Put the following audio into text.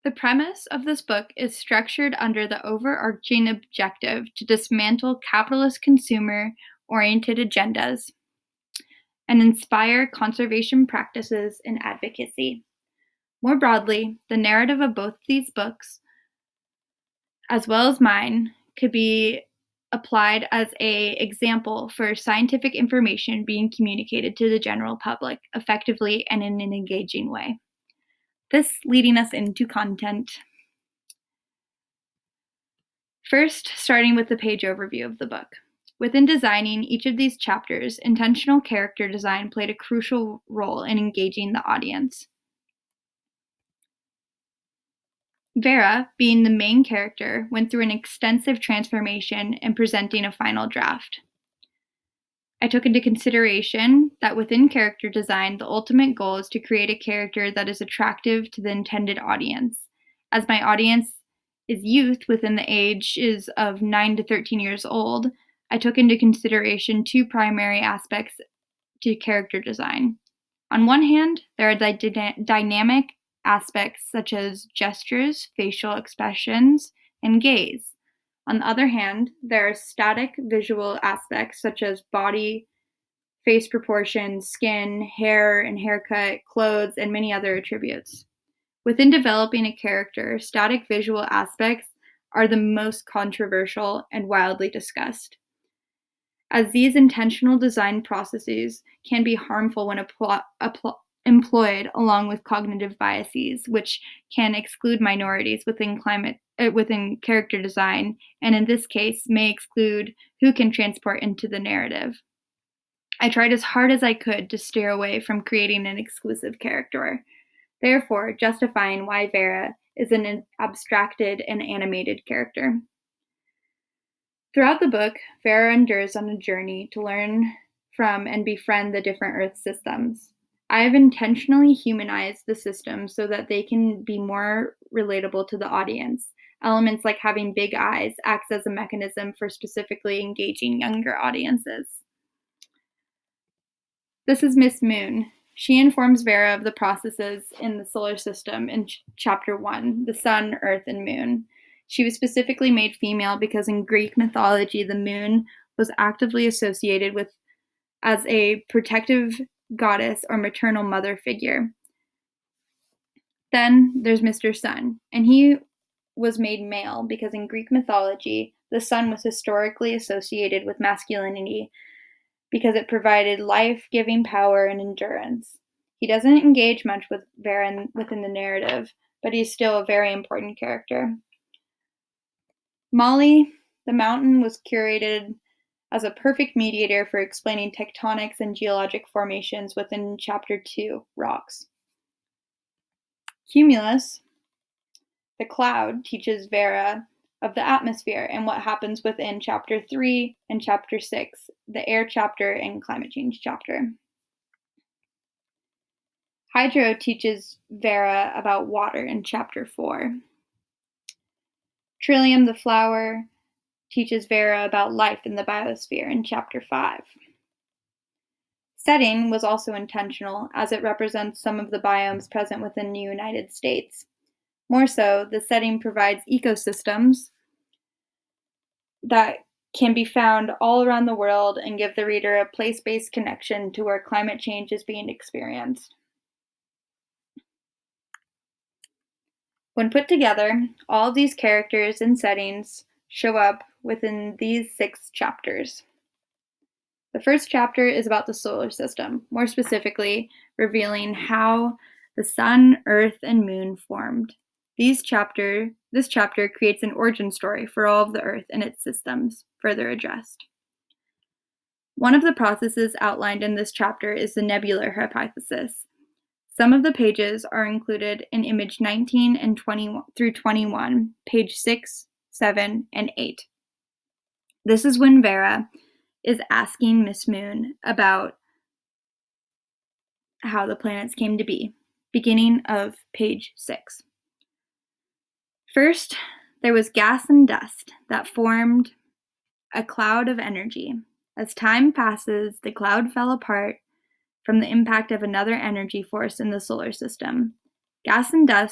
The premise of this book is structured under the overarching objective to dismantle capitalist consumer-oriented agendas and inspire conservation practices and advocacy. More broadly, the narrative of both these books, as well as mine, could be applied as an example for scientific information being communicated to the general public effectively and in an engaging way. This leading us into content. First, starting with the page overview of the book. Within designing each of these chapters, intentional character design played a crucial role in engaging the audience. Vera, being the main character, went through an extensive transformation in presenting a final draft. I took into consideration that within character design, the ultimate goal is to create a character that is attractive to the intended audience. As my audience is youth within the ages of 9 to 13 years old, I took into consideration two primary aspects to character design. On one hand, there are dynamic aspects such as gestures, facial expressions, and gaze. On the other hand, there are static visual aspects such as body, face proportions, skin, hair and haircut, clothes, and many other attributes. Within developing a character, static visual aspects are the most controversial and wildly discussed, as these intentional design processes can be harmful when employed along with cognitive biases, which can exclude minorities within character design, and in this case may exclude who can transport into the narrative. I tried as hard as I could to steer away from creating an exclusive character, therefore justifying why Vera is an abstracted and animated character. Throughout the book, Vera endures on a journey to learn from and befriend the different Earth systems. I have intentionally humanized the systems so that they can be more relatable to the audience. Elements like having big eyes acts as a mechanism for specifically engaging younger audiences. This is Miss Moon. She informs Vera of the processes in the solar system in Chapter 1, the Sun, Earth, and Moon. She was specifically made female because in Greek mythology, the moon was actively associated with as a protective goddess or maternal mother figure. Then there's Mr. Sun, and he was made male because in Greek mythology, the sun was historically associated with masculinity because it provided life-giving power and endurance. He doesn't engage much with Vera within the narrative, but he's still a very important character. Molly, the mountain, was curated as a perfect mediator for explaining tectonics and geologic formations within Chapter 2, Rocks. Cumulus, the cloud, teaches Vera of the atmosphere and what happens within Chapter 3 and Chapter 6, the air chapter and climate change chapter. Hydro teaches Vera about water in Chapter 4. Trillium, the flower, teaches Vera about life in the biosphere in Chapter 5. Setting was also intentional, as it represents some of the biomes present within the United States. More so, the setting provides ecosystems that can be found all around the world and give the reader a place-based connection to where climate change is being experienced. When put together, all of these characters and settings show up within these 6 chapters. The first chapter is about the solar system, more specifically revealing how the sun, earth, and moon formed. This chapter creates an origin story for all of the earth and its systems, further addressed. One of the processes outlined in this chapter is the nebular hypothesis. Some of the pages are included in image 19 and 20 through 21, page 6, 7, and 8. This is when Vera is asking Miss Moon about how the planets came to be, beginning of page 6. First, there was gas and dust that formed a cloud of energy. As time passes, the cloud fell apart from the impact of another energy force in the solar system. Gas and dust